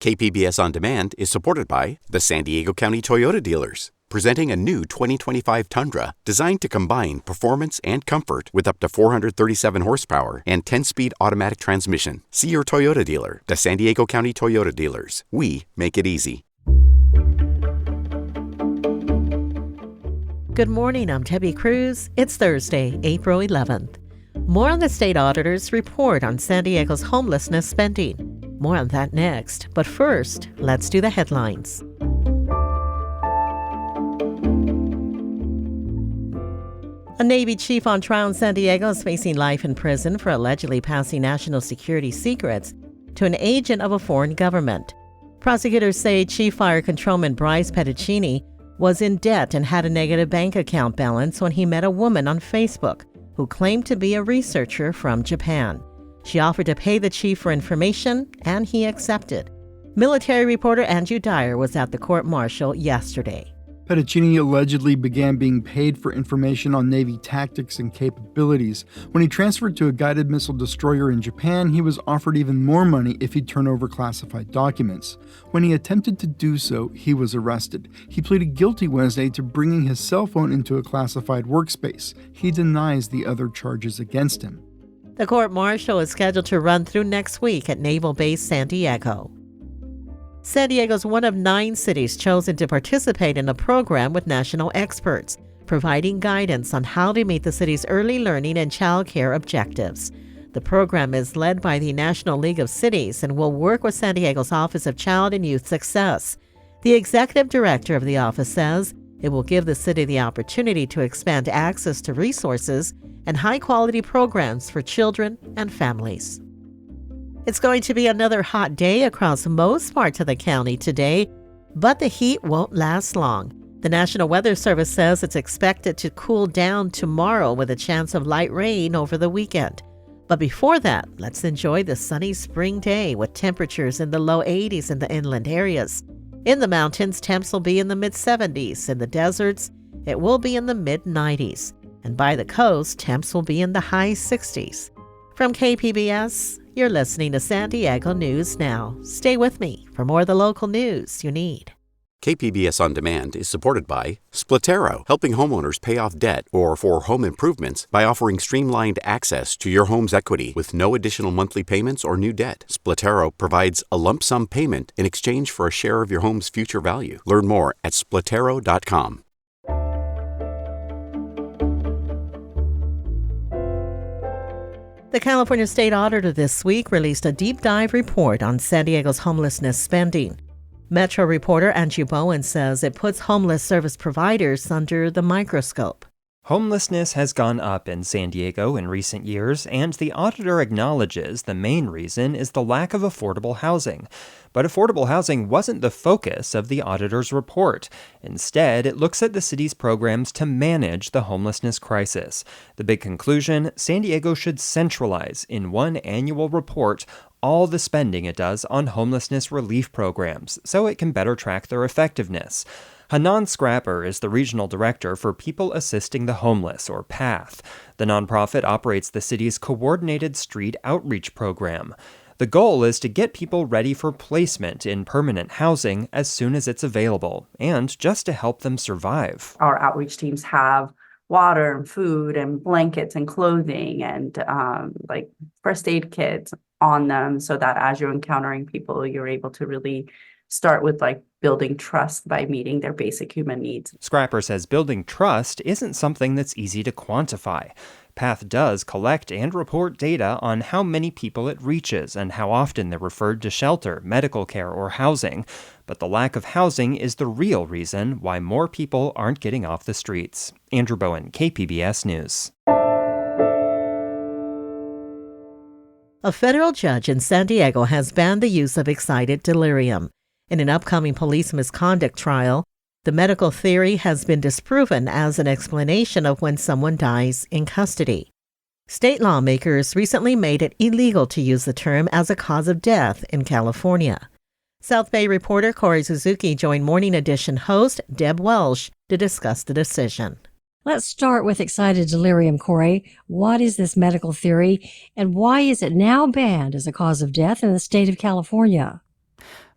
KPBS On Demand is supported by the San Diego County Toyota dealers, presenting a new 2025 Tundra designed to combine performance and comfort with up to 437 horsepower and 10-speed automatic transmission. See your Toyota dealer, the San Diego County Toyota dealers. We make it easy. Good morning, I'm Debbie Cruz. It's Thursday, April 11th. More on the state auditor's report on San Diego's homelessness spending. More on that next. But first, let's do the headlines. A Navy chief on trial in San Diego is facing life in prison for allegedly passing national security secrets to an agent of a foreign government. Prosecutors say Chief Fire Controlman Bryce Petticini was in debt and had a negative bank account balance when he met a woman on Facebook who claimed to be a researcher from Japan. She offered to pay the chief for information, and he accepted. Military reporter Andrew Dyer was at the court-martial yesterday. Petticini allegedly began being paid for information on Navy tactics and capabilities. When he transferred to a guided missile destroyer in Japan, he was offered even more money if he'd turn over classified documents. When he attempted to do so, he was arrested. He pleaded guilty Wednesday to bringing his cell phone into a classified workspace. He denies the other charges against him. The court-martial is scheduled to run through next week at Naval Base San Diego. San Diego is one of 9 cities chosen to participate in a program with national experts, providing guidance on how to meet the city's early learning and child care objectives. The program is led by the National League of Cities and will work with San Diego's Office of Child and Youth Success. The executive director of the office says it will give the city the opportunity to expand access to resources and high-quality programs for children and families. It's going to be another hot day across most parts of the county today, but the heat won't last long. The National Weather Service says it's expected to cool down tomorrow with a chance of light rain over the weekend. But before that, let's enjoy the sunny spring day with temperatures in the low 80s in the inland areas. In the mountains, temps will be in the mid-70s. In the deserts, it will be in the mid-90s. And by the coast, temps will be in the high 60s. From KPBS, you're listening to San Diego News Now. Stay with me for more of the local news you need. KPBS On Demand is supported by Splatero, helping homeowners pay off debt or for home improvements by offering streamlined access to your home's equity with no additional monthly payments or new debt. Splatero provides a lump sum payment in exchange for a share of your home's future value. Learn more at splatero.com. The California State Auditor this week released a deep dive report on San Diego's homelessness spending. Metro reporter Angie Bowen says it puts homeless service providers under the microscope. Homelessness has gone up in San Diego in recent years, and the auditor acknowledges the main reason is the lack of affordable housing. But affordable housing wasn't the focus of the auditor's report. Instead, it looks at the city's programs to manage the homelessness crisis. The big conclusion, San Diego should centralize in one annual report all the spending it does on homelessness relief programs so it can better track their effectiveness. Hanan Scrapper is the regional director for People Assisting the Homeless, or PATH. The nonprofit operates the city's coordinated street outreach program. The goal is to get people ready for placement in permanent housing as soon as it's available, and just to help them survive. Our outreach teams have water and food and blankets and clothing and like first aid kits on them so that as you're encountering people, you're able to really start with like building trust by meeting their basic human needs. Scrapper says building trust isn't something that's easy to quantify. PATH does collect and report data on how many people it reaches and how often they're referred to shelter, medical care, or housing. But the lack of housing is the real reason why more people aren't getting off the streets. Andrew Bowen, KPBS News. A federal judge in San Diego has banned the use of excited delirium. In an upcoming police misconduct trial, the medical theory has been disproven as an explanation of when someone dies in custody. State lawmakers recently made it illegal to use the term as a cause of death in California. South Bay reporter Corey Suzuki joined Morning Edition host Deb Welsh to discuss the decision. Let's start with excited delirium, Corey. What is this medical theory, and why is it now banned as a cause of death in the state of California?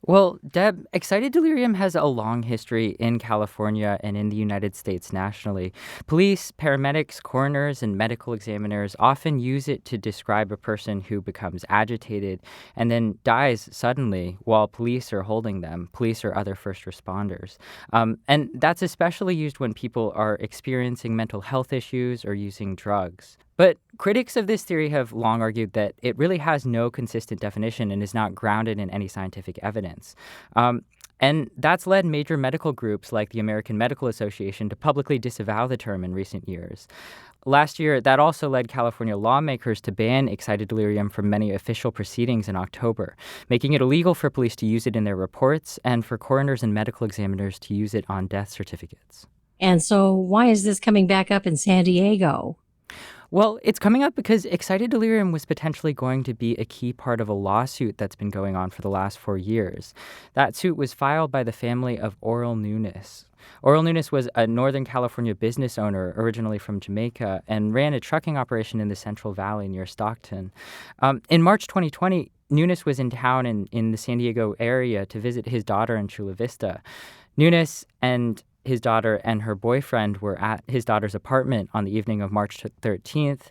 Well, Deb, excited delirium has a long history in California and in the United States nationally. Police, paramedics, coroners, and medical examiners often use it to describe a person who becomes agitated and then dies suddenly while police are holding them, police or other first responders. And that's especially used when people are experiencing mental health issues or using drugs. But critics of this theory have long argued that it really has no consistent definition and is not grounded in any scientific evidence. And that's led major medical groups like the American Medical Association to publicly disavow the term in recent years. Last year, that also led California lawmakers to ban excited delirium from many official proceedings in October, making it illegal for police to use it in their reports and for coroners and medical examiners to use it on death certificates. And so why is this coming back up in San Diego? Well, it's coming up because excited delirium was potentially going to be a key part of a lawsuit that's been going on for the last 4 years. That suit was filed by the family of Oral Nunes. Oral Nunes was a Northern California business owner originally from Jamaica and ran a trucking operation in the Central Valley near Stockton. In March 2020, Nunes was in town in the San Diego area to visit his daughter in Chula Vista. Nunes and his daughter and her boyfriend were at his daughter's apartment on the evening of March 13th,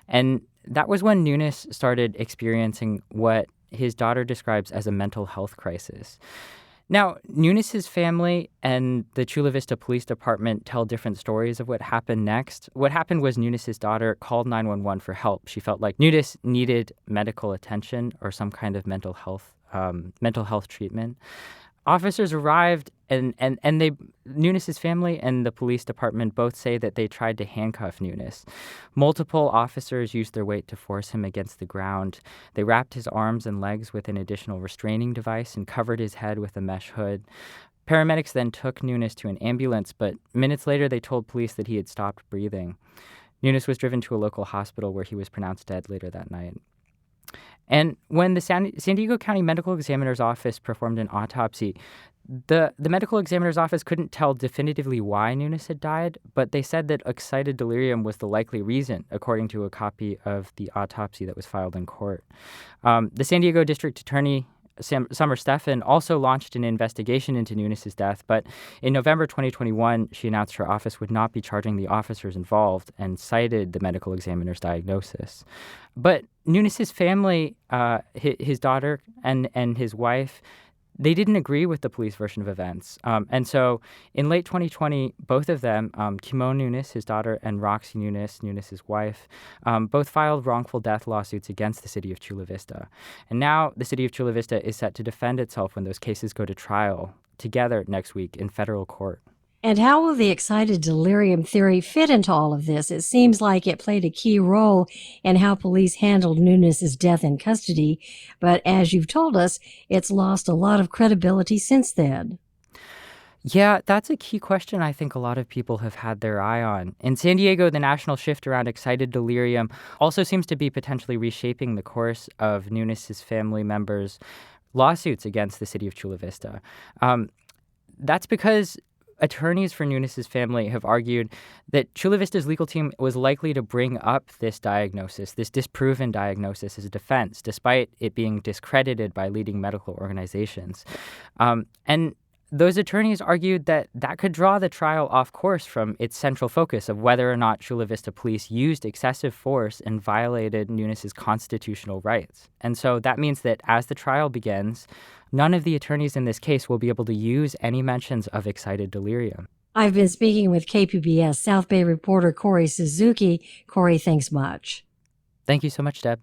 and that was when Nunes started experiencing what his daughter describes as a mental health crisis. Now, Nunes' family and the Chula Vista Police Department tell different stories of what happened next. What happened was Nunes' daughter called 911 for help. She felt like Nunes needed medical attention or some kind of mental health treatment. Officers arrived, and Nunes' family and the police department both say that they tried to handcuff Nunes. Multiple officers used their weight to force him against the ground. They wrapped his arms and legs with an additional restraining device and covered his head with a mesh hood. Paramedics then took Nunes to an ambulance, but minutes later they told police that he had stopped breathing. Nunes was driven to a local hospital where he was pronounced dead later that night. And when the San Diego County Medical Examiner's Office performed an autopsy, the medical examiner's office couldn't tell definitively why Nunes had died, but they said that excited delirium was the likely reason, according to a copy of the autopsy that was filed in court. The San Diego District Attorney, Summer Stephan, also launched an investigation into Nunes' death, but in November 2021, she announced her office would not be charging the officers involved and cited the medical examiner's diagnosis. But Nunes' family, his daughter and his wife, they didn't agree with the police version of events. And so in late 2020, both of them, Kimon Nunes, his daughter, and Roxy Nunes, Nunes' wife, both filed wrongful death lawsuits against the city of Chula Vista. And now the city of Chula Vista is set to defend itself when those cases go to trial together next week in federal court. And how will the excited delirium theory fit into all of this? It seems like it played a key role in how police handled Nunes' death in custody, but as you've told us, it's lost a lot of credibility since then. Yeah, that's a key question I think a lot of people have had their eye on. In San Diego, the national shift around excited delirium also seems to be potentially reshaping the course of Nunes' family members' lawsuits against the city of Chula Vista. That's because attorneys for Nunes' family have argued that Chula Vista's legal team was likely to bring up this diagnosis, this disproven diagnosis, as a defense, despite it being discredited by leading medical organizations. And those attorneys argued that that could draw the trial off course from its central focus of whether or not Chula Vista police used excessive force and violated Nunes' constitutional rights. And so that means that as the trial begins, none of the attorneys in this case will be able to use any mentions of excited delirium. I've been speaking with KPBS South Bay reporter Corey Suzuki. Corey, thanks much. Thank you so much, Deb.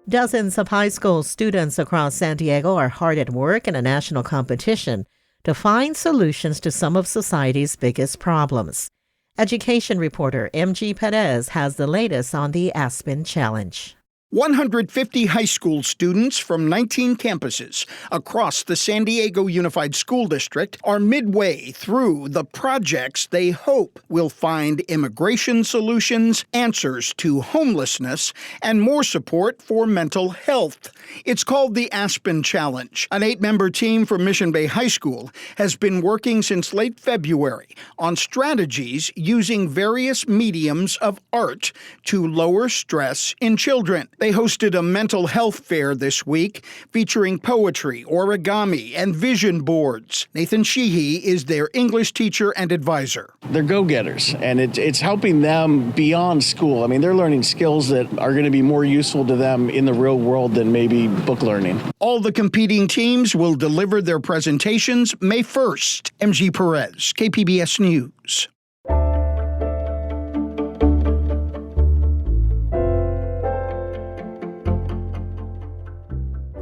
Dozens of high school students across San Diego are hard at work in a national competition to find solutions to some of society's biggest problems. Education reporter M.G. Perez has the latest on the Aspen Challenge. 150 high school students from 19 campuses across the San Diego Unified School District are midway through the projects they hope will find immigration solutions, answers to homelessness, and more support for mental health. It's called the Aspen Challenge. An 8-member team from Mission Bay High School has been working since late February on strategies using various mediums of art to lower stress in children. They hosted a mental health fair this week featuring poetry, origami, and vision boards. Nathan Sheehy is their English teacher and advisor. They're go-getters, and it's helping them beyond school. I mean, they're learning skills that are going to be more useful to them in the real world than maybe book learning. All the competing teams will deliver their presentations May 1st. MG Perez, KPBS News.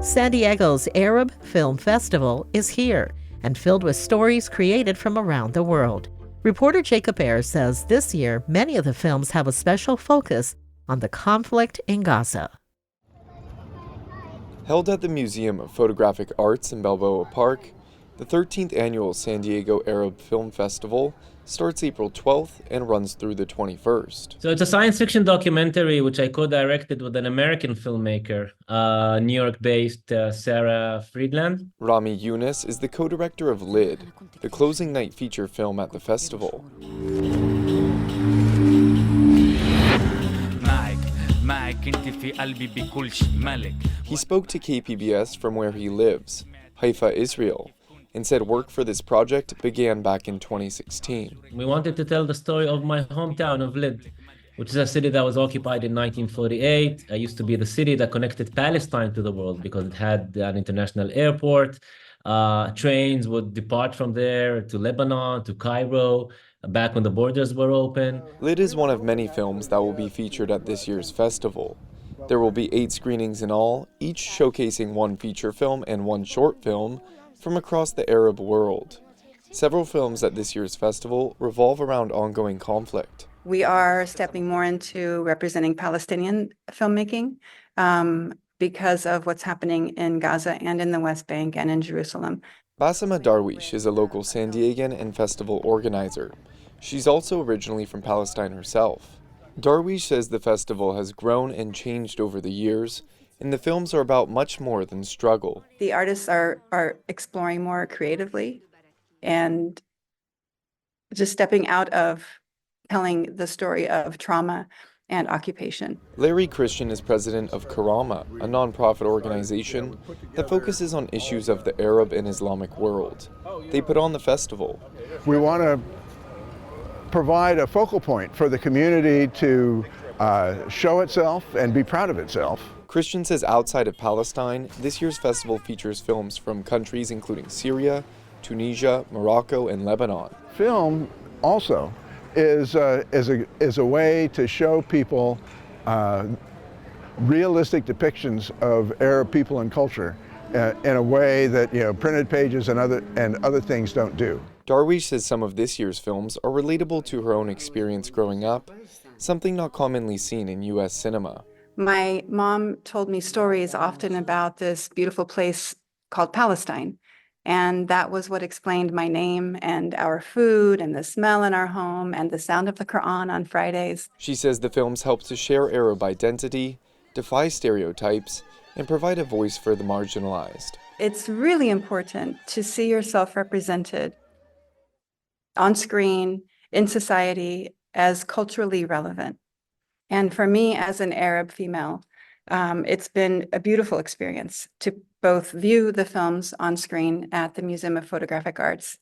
San Diego's Arab Film Festival is here and filled with stories created from around the world. Reporter Jacob Ayers says this year many of the films have a special focus on the conflict in Gaza. Held at the Museum of Photographic Arts in Balboa Park, the 13th annual San Diego Arab Film Festival starts April 12th and runs through the 21st. So it's a science fiction documentary which I co-directed with an American filmmaker, New York-based Sarah Friedland. Rami Yunus is the co-director of Lid, the closing night feature film at the festival. He spoke to KPBS from where he lives, Haifa, Israel, and said work for this project began back in 2016. We wanted to tell the story of my hometown of Lid, which is a city that was occupied in 1948. It used to be the city that connected Palestine to the world because it had an international airport. Trains would depart from there to Lebanon, to Cairo, back when the borders were open. Lid is one of many films that will be featured at this year's festival. There will be 8 screenings in all, each showcasing one feature film and one short film from across the Arab world. Several films at this year's festival revolve around ongoing conflict. We are stepping more into representing Palestinian filmmaking because of what's happening in Gaza and in the West Bank and in Jerusalem. Basima Darwish is a local San Diegan and festival organizer. She's also originally from Palestine herself. Darwish says the festival has grown and changed over the years, and the films are about much more than struggle. The artists are exploring more creatively and just stepping out of telling the story of trauma and occupation. Larry Christian is president of Karama, a nonprofit organization that focuses on issues of the Arab and Islamic world. They put on the festival. We want to provide a focal point for the community to show itself and be proud of itself. Christian says outside of Palestine, this year's festival features films from countries including Syria, Tunisia, Morocco, and Lebanon. Film also is a way to show people realistic depictions of Arab people and culture in a way that printed pages and other things don't do. Darwish says some of this year's films are relatable to her own experience growing up, something not commonly seen in U.S. cinema. My mom told me stories often about this beautiful place called Palestine. And that was what explained my name and our food and the smell in our home and the sound of the Quran on Fridays. She says the films help to share Arab identity, defy stereotypes, and provide a voice for the marginalized. It's really important to see yourself represented on screen, in society, as culturally relevant. And for me, as an Arab female, it's been a beautiful experience to both view the films on screen at the Museum of Photographic Arts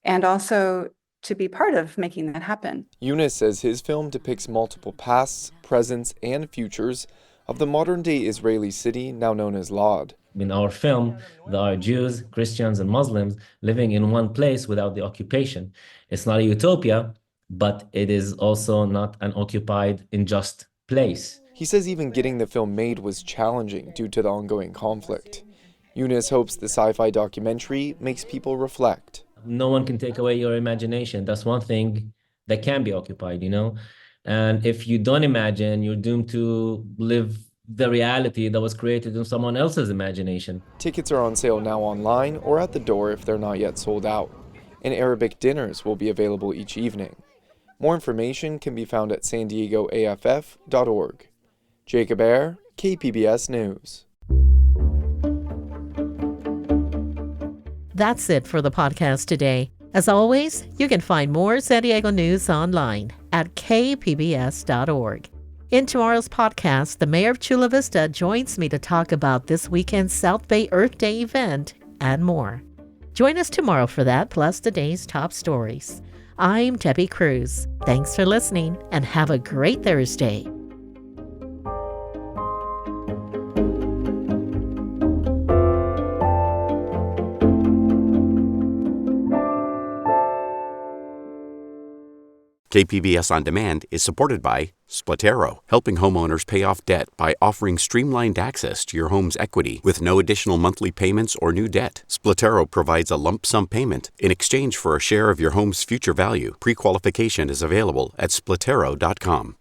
and also to be part of making that happen. Yunus says his film depicts multiple pasts, presents, and futures of the modern-day Israeli city now known as Lod. In our film, there are Jews, Christians, and Muslims living in one place without the occupation. It's not a utopia, but it is also not an occupied, unjust place. He says even getting the film made was challenging due to the ongoing conflict. Yunus hopes the sci-fi documentary makes people reflect. No one can take away your imagination. That's one thing that can be occupied, And if you don't imagine, you're doomed to live the reality that was created in someone else's imagination. Tickets are on sale now online or at the door if they're not yet sold out, and Arabic dinners will be available each evening. More information can be found at sandiegoaff.org. Jacob Ayer, KPBS News. That's it for the podcast today. As always, you can find more San Diego news online at kpbs.org. In tomorrow's podcast, the mayor of Chula Vista joins me to talk about this weekend's South Bay Earth Day event and more. Join us tomorrow for that, plus today's top stories. I'm Debbie Cruz. Thanks for listening and have a great Thursday. KPBS On Demand is supported by Splatero, helping homeowners pay off debt by offering streamlined access to your home's equity with no additional monthly payments or new debt. Splatero provides a lump sum payment in exchange for a share of your home's future value. Pre-qualification is available at splatero.com.